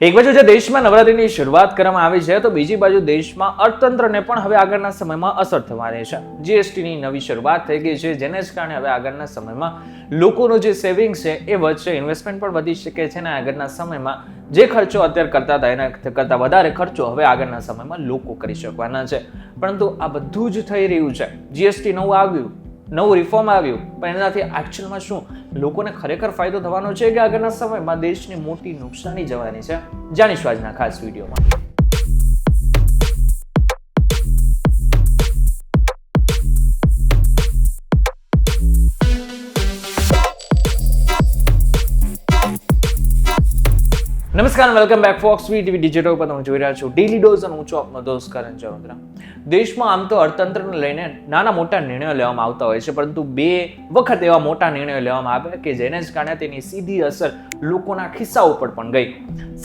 એક બાજુ જે દેશમાં નવરાત્રીની શરૂઆત કરવામાં આવી છે તો બીજી બાજુ દેશમાં અર્થતંત્રને પણ હવે આગળના સમયમાં અસર થવાની છે. જીએસટીની નવી શરૂઆત થઈ ગઈ છે, જેને જ કારણે હવે આગળના સમયમાં લોકોનો જે સેવિંગ છે એ વધશે, ઇન્વેસ્ટમેન્ટ પણ વધી શકે છે અને આગળના સમયમાં જે ખર્ચો અત્યારે કરતા હતા એના કરતાં વધારે ખર્ચો હવે આગળના સમયમાં લોકો કરી શકવાના છે. પરંતુ આ બધું જ થઈ રહ્યું છે. જીએસટી નવું રિફોર્મ આવ્યું, પણ એનાથી એકચ્યુઅલમાં શું લોકોને ખરેખર ફાયદો થવાનો છે કે આગળના સમયમાં દેશની મોટી નુકસાની જવાની છે? જાણીશું આજના ખાસ વિડીયોમાં. નમસ્કાર, welcome back Fox TV digital પર તમે જોઈ રહ્યા છો ડેલી ડોઝ અને હું છું આપનો દોસ્ત કરણ ચૌધરા. દેશમાં આમ તો અર્થતંત્રને લઈને નાના મોટા નિર્ણયો લેવામાં આવતા હોય છે, પરંતુ બે વખત એવા મોટા નિર્ણયો લેવામાં આવ્યા કે જેને જ કારણે તેની સીધી અસર લોકોના ખિસ્સા ઉપર પણ ગઈ.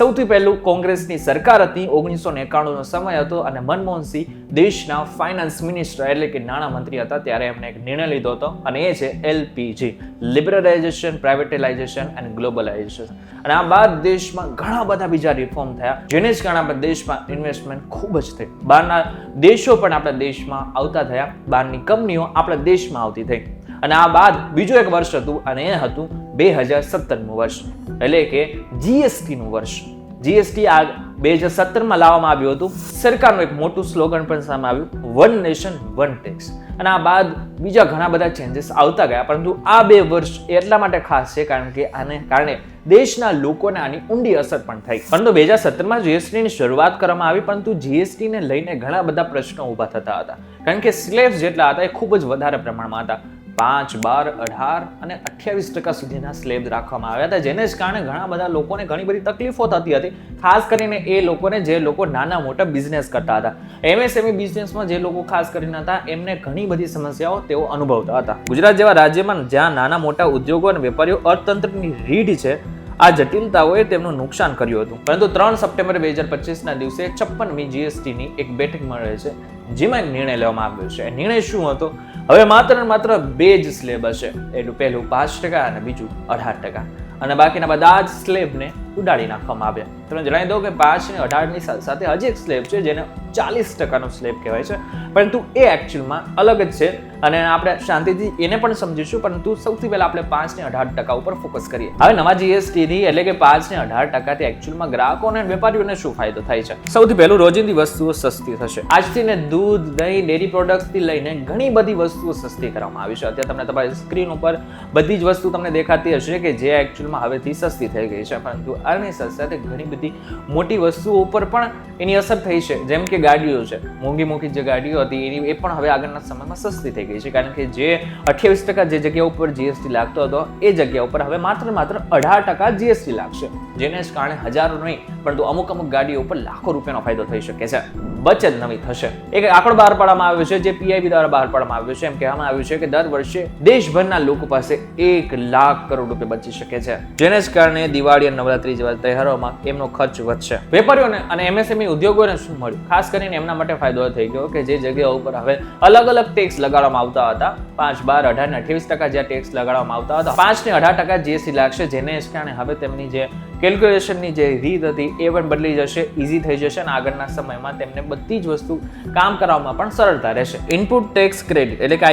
સૌથી પહેલું કોંગ્રેસની સરકાર હતી, 1991નો સમય હતો અને મનમોહનસિંહ દેશના ફાઇનાન્સ મિનિસ્ટર એટલે કે નાણામંત્રી હતા. ત્યારે એમણે એક નિર્ણય લીધો હતો અને એ છે LPG, લિબરલાઇઝેશન, પ્રાઇવેટાઇઝેશન એન્ડ ગ્લોબલાઇઝેશન. અને આ બાદ દેશમાં ઘણા બધા બીજા રિફોર્મ થયા, જેને જ કારણે આપણા દેશમાં ઇન્વેસ્ટમેન્ટ ખૂબ જ થઈ. બહારના દેશો પણ આપણા દેશમાં આવતા થયા, બહારની કંપનીઓ આપણા દેશમાં આવતી થઈ. અને આ બાદ બીજું એક વર્ષ હતું અને એ હતું 2017નું વર્ષ, એટલે કે જીએસટીનું વર્ષ. જીએસટી આ 2017માં લાવવામાં આવ્યું હતું. સરકારનું એક મોટું સ્લોગન પણ સામે આવ્યું, વન નેશન વન ટેક્સ. અને આ બાદ બીજા ઘણા બધા ચેન્જીસ આવતા ગયા, પરંતુ આ 2 વર્ષ એટલા માટે ખાસ છે કારણ કે આને કારણે દેશના લોકોને આની ઊંડી અસર પણ થઈ. પરંતુ 2017માં જીએસટીની શરૂઆત કરવામાં આવી, પરંતુ જીએસટીને લઈને ઘણા બધા પ્રશ્નો ઊભા થતા હતા, કારણ કે સ્લેબ્સ જેટલા હતા એ ખૂબ જ વધારે પ્રમાણમાં હતા. 5, 12, 18 અને 28% સુધીના સ્લેબ રાખવામાં આવ્યા હતા, જેને જ કારણે ઘણા બધા લોકોને ઘણી બધી તકલીફો થતી હતી, ખાસ કરીને એ લોકોને જે લોકો નાના મોટા બિઝનેસ કરતા હતા. MSME બિઝનેસમાં જે લોકો ખાસ કરીને હતા એમને ઘણી બધી સમસ્યાઓ તેઓ અનુભવતા હતા. ગુજરાત જેવા રાજ્યમાં જ્યાં નાના મોટા ઉદ્યોગો અને વેપારીઓ અર્થતંત્રની રીઢ છે, આ જટિલતાઓએ તેમનું નુકસાન કર્યું હતું. પરંતુ 3 સપ્ટેમ્બર 2025ના દિવસે 56મી જીએસટીની એક બેઠક મળે છે, જેમાં એક નિર્ણય લેવામાં આવ્યો છે. નિર્ણય શું હતો? હવે માત્ર 2 જ સ્લેબ હશે. એટલું પહેલું 5% અને બીજું 18%. અને બાકીના બધા જ સ્લેબને ઉડાડી નાખવામાં આવ્યા. તમને જણાવી દઉં કે 5 અને 18ની સાથે હજી એક સ્લેબ છે જેને 40%નો સ્લેબ કહેવાય છે, પરંતુ એ એકચ્યુઅલમાં અલગ જ છે અને આપણે શાંતિથી એને પણ સમજીશું. પરંતુ સૌથી પહેલા આપણે 5 અને 18% ઉપર ફોકસ કરીએ. હવે નવા જીએસટીથી એટલે કે 5 અને 18%થી એકચ્યુઅલમાં ગ્રાહકો અને વેપારીઓને શું ફાયદો થાય છે? સૌથી પહેલું, રોજિંદી વસ્તુઓ સસ્તી થશે. આજથી ને દૂધ, દહીં, ડેરી પ્રોડક્ટ્સથી લઈને ઘણી બધી વસ્તુઓ સસ્તી કરવામાં આવી છે. અત્યારે તમને તમારી સ્ક્રીન ઉપર બધી જ વસ્તુ તમને દેખાતી હશે કે જે એકચ્યુઅલમાં હવેથી સસ્તી થઈ ગઈ છે, પરંતુ આની સાથે ઘણી બધી મોટી વસ્તુઓ ઉપર પણ એની અસર થઈ છે. જેમ કે ગાડીઓ છે, મોંઘી જે ગાડીઓ હતી એ પણ હવે આગળના સમયમાં સસ્તી થઈ ગઈ છે, કારણ કે જે 28% જે જગ્યા ઉપર જીએસટી લાગતો હતો એ જગ્યા ઉપર હવે માત્ર 18% જીએસટી લાગશે, જેને જ કારણે હજારો નહીં પરંતુ અમુક ગાડીઓ ઉપર લાખો રૂપિયાનો ફાયદો થઈ શકે છે. બચત નવી થશે. એક આંકડો બહાર પાડવામાં આવ્યો છે, જે PIB દ્વારા બહાર પાડવામાં આવ્યો છે. એમ કહેવામાં આવ્યું છે કે દર વર્ષે દેશભરના લોકો પાસે 1 લાખ કરોડ રૂપિયા બચી શકે છે, જેને જ કારણે દિવાળી અને નવરાત્રી જેવા તહેવારોમાં એમનો ખર્ચ વધશે. વેપારીઓને અને MSME ઉદ્યોગોને શું મળ્યું? ખાસ કરીને એમના માટે ફાયદો થઈ ગયો કે જે જગ્યાઓ ઉપર હવે અલગ અલગ ટેક્સ લગાડવામાં આવતા હતા, 5, 12, 18 અને 28% જ્યાં ટેક્સ લગાડવામાં આવતા હતા, 5 ને 18% જીએસટી લાગશે, જેને જ કારણે હવે તેમની જે કેલ્ક્યુલેશનની જે રીત હતી એ પણ બદલી જશે, ઇઝી થઈ જશે અને આગળના સમયમાં તેમને બધી જ વસ્તુ કામ કરવામાં પણ સરળતા રહેશે. ઇનપુટ ટેક્સ ક્રેડિટ એટલે કે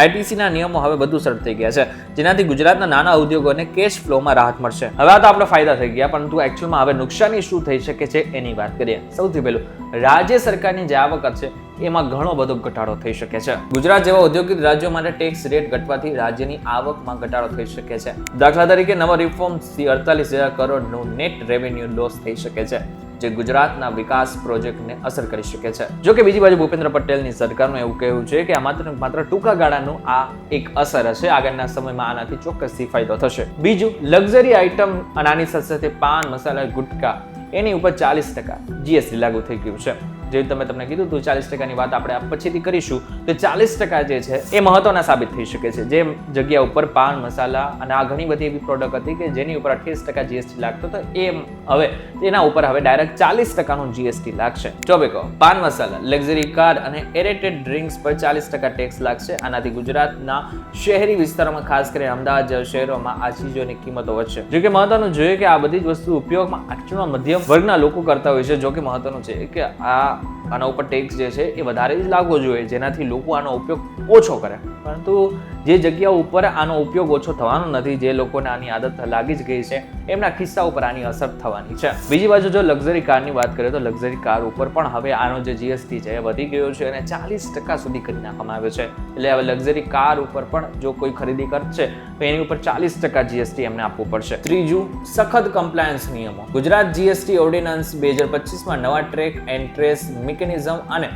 ITCના નિયમો હવે વધુ સરળ થઈ ગયા છે, જેનાથી ગુજરાતના નાના ઉદ્યોગોને કેશ ફ્લોમાં રાહત મળશે. હવે આ તો આપણે ફાયદા થઈ ગયા, પરંતુ એકચ્યુઅલમાં હવે નુકસાની શું થઈ શકે છે એની વાત કરીએ. સૌથી પહેલું, રાજ્ય સરકારની જે આવક છે એમાં ઘણો બધો ઘટાડો થઈ શકે છે. ગુજરાત જેવા ઔદ્યોગિક રાજ્યો માટે ટેક્સ રેટ ઘટવાથી રાજ્યની આવકમાં ઘટાડો થઈ શકે છે. દાખલા તરીકે નવા રિફોર્મથી 48,000 કરોડનું નેટ રેવન્યુ લોસ થઈ શકે છે, જે ગુજરાતના વિકાસ પ્રોજેક્ટને અસર કરી શકે છે. જો કે બીજી બાજુ ભૂપેન્દ્ર પટેલની સરકારનું એવું કહેવું છે કે આ માત્ર ટૂંકા ગાળાનું આ એક અસર હશે, આગળના સમયમાં આનાથી ચોક્કસથી ફાયદો થશે. બીજું, લક્ઝરી આઇટમ અને આની સાથે પાન, મસાલા, ગુટકા એની ઉપર 40% જીએસટી લાગુ થઈ ગયું છે. જે તમે તમને કીધું હતું 40%ની વાત આપણે પછીથી કરીશું, તો 40% જે છે એ મહત્વના સાબિત થઈ શકે છે. જે જગ્યા ઉપર પાન મસાલા અને આ ઘણી બધી એવી પ્રોડક્ટ હતી કે જેની ઉપર 28% જીએસટી લાગતો હતો, એ હવે એના ઉપર હવે ડાયરેક્ટ 40%નું જીએસટી લાગશે. જો ભાઈ કહો, પાન મસાલા, લક્ઝરી કાર અને એરેટેડ ડ્રિંક્સ પર 40% ટેક્સ લાગશે. આનાથી ગુજરાતના શહેરી વિસ્તારોમાં, ખાસ કરીને અમદાવાદ જેવા શહેરોમાં આ ચીજોની કિંમતો વધશે. જો કે મહત્વનું જોઈએ કે આ બધી જ વસ્તુ ઉપયોગમાં એકચ્યુઅલમાં મધ્યમ વર્ગના લોકો કરતા હોય છે. જો કે મહત્વનું છે કે આના ઉપર ટેક્સ જે છે એ વધારે જ લાગવો જોઈએ, જેનાથી લોકો આનો ઉપયોગ ઓછો કરે. પરંતુ જે જગ્યાઓ ઉપર આનો ઉપયોગ ઓછો થવાનો નથી, જે લોકોને આની આદત લાગી જ ગઈ છે, એમના ખિસ્સા ઉપર આની અસર થવાની છે. બીજી બાજુ જો લક્ઝરી કારની વાત કરીએ તો લક્ઝરી કાર ઉપર પણ હવે આનો જે જીએસટી છે એ વધી ગયો છે અને 40% સુધી કરી નાખવામાં આવ્યો છે. એટલે હવે લક્ઝરી કાર ઉપર પણ જો કોઈ ખરીદી કરશે તો એની ઉપર 40% જીએસટી એમને આપવું પડશે. ત્રીજું, સખત કમ્પ્લાયન્સ નિયમો. ગુજરાત જીએસટી ઓર્ડિનન્સ 2025માં નવા ટ્રેક એન્ડ ટ્રેસ મિકેનિઝમ અને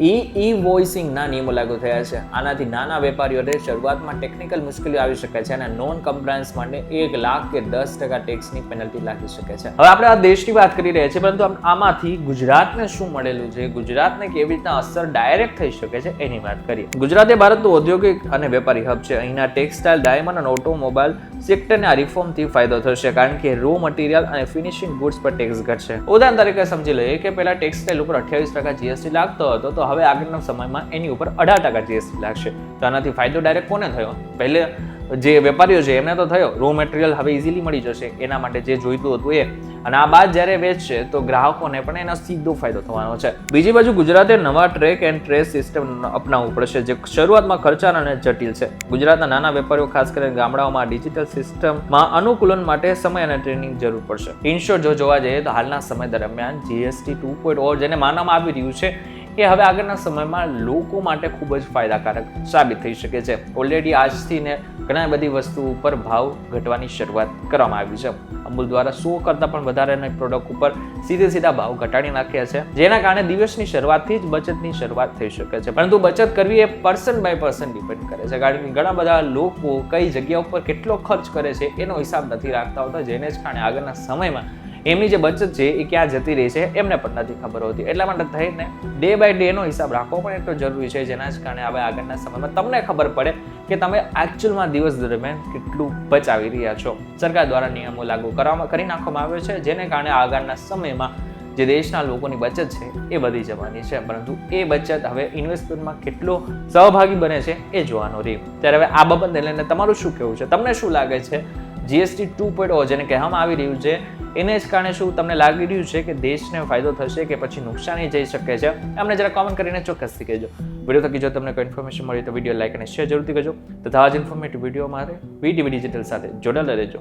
ઈ-વોઇસિંગના નિયમો લાગુ થયા છે. આનાથી નાના વેપારીઓને શરૂઆતમાં ટેકનિકલ મુશ્કેલીઓ આવી શકે છે અને નોન કમ્પ્લાયન્સ માટે 1 લાખ કે 10% ટેક્સની પેનલ્ટી લાગી શકે છે. હવે આપણે આ દેશની વાત કરી રહ્યા છીએ, પરંતુ આમાંથી ગુજરાતને શું મળેલું છે, ગુજરાતને કેવી રીતના અસર ડાયરેક્ટ થઈ શકે છે, એની વાત કરીએ. ગુજરાત એ ભારતનું ઔદ્યોગિક અને વેપારી હબ છે. અહીંના ટેક્સટાઇલ, ડાયમંડ અને ઓટોમોબાઈલ સેક્ટરને આ રિફોર્મથી ફાયદો થશે, કારણ કે રો મટીરિયલ અને ફિનિશિંગ ગુડ્સ પર ટેક્સ ઘટશે. ઉદાહરણ તરીકે સમજી લઈએ કે પહેલા ટેક્સટાઇલ ઉપર 28% જીએસટી લાગતો હતો, તો હવે આગળના સમયમાં એની ઉપર 18% જીએસટી લાગશે. તો આનાથી ફાયદો ડાયરેક્ટ કોને થયો? પહેલે જે વેપારીઓ છે એમને તો થયો. રો મટીરિયલ હવે ઇઝીલી મળી જશે, એના માટે જે જોઈતું હતું એ. અને આ બાદ જ્યારે વેચશે તો ગ્રાહકોને પણ એનો સીધો ફાયદો થવાનો છે. બીજી બાજુ ગુજરાતે નવા ટ્રેક એન્ડ ટ્રેસ સિસ્ટમ અપનાવવું પડશે, જે શરૂઆતમાં ખર્ચાળ અને જટિલ છે. ગુજરાતના નાના વેપારીઓ, ખાસ કરીને ગામડાઓમાં ડિજિટલ સિસ્ટમમાં અનુકૂલન માટે સમય અને ટ્રેનિંગ જરૂર પડશે. ઇન શોર્ટ, જો જોવા જઈએ તો હાલના સમય દરમિયાન જીએસટી 2.0 જેને માનવામાં આવી રહ્યું છે એ હવે આગળના સમયમાં લોકો માટે ખૂબ જ ફાયદાકારક સાબિત થઈ શકે છે. ઓલરેડી આજથી ને ઘણા બધી વસ્તુ ઉપર ભાવ ઘટવાની શરૂઆત કરવામાં આવી છે. અમૂલ દ્વારા 100 કરતાં પણ વધારેની પ્રોડક્ટ ઉપર સીધા ભાવ ઘટાડી નાખ્યા છે, જેના કારણે દિવસની શરૂઆતથી જ બચતની શરૂઆત થઈ શકે છે. પરંતુ બચત કરવી એ પર્સન બાય પર્સન ડિપેન્ડ કરે છે, કારણ કે ઘણા બધા લોકો કઈ જગ્યા ઉપર કેટલો ખર્ચ કરે છે એનો હિસાબ નથી રાખતા હોતા, જેને જ કારણે આગળના સમયમાં એમની જે બચત છે એ ક્યાં જતી રહી છે એમને પણ નથી ખબર હોતી. એટલા માટે થઈને ડે બાય ડે નો હિસાબ રાખવો પણ એટલો જરૂરી છે, જેના જ કારણે હવે આગળના સમયમાં તમને ખબર પડે કે તમે એકચ્યુઅલમાં દિવસ દરમિયાન કેટલું બચાવી રહ્યા છો. સરકાર દ્વારા નિયમો લાગુ કરી નાખવામાં આવ્યો છે, જેને કારણે આગળના સમયમાં જે દેશના લોકોની બચત છે એ વધી જવાની છે. પરંતુ એ બચત હવે ઇન્વેસ્ટમેન્ટમાં કેટલો સહભાગી બને છે એ જોવાનું રહ્યું. ત્યારે હવે આ બાબતને લઈને તમારું શું કહેવું છે? તમને શું લાગે છે જીએસટી 2.0 જેને કહેવામાં આવી રહ્યું છે એને જ કારણે શું તમને લાગી રહ્યું છે કે દેશને ફાયદો થશે કે પછી નુકસાની જઈ શકે છે? અમને જરા કોમેન્ટ કરીને ચોક્કસથી કહેજો. વિડીયો થકી જો તમને કોઈ ઇન્ફોર્મેશન મળી તો વિડીયો લાઈક અને શેર જરૂરથી કરજો. તથા આ જ ઇન્ફોર્મેટિવ વિડીયો માટે VTV ડિજિટલ સાથે જોડાયેલા રહેજો.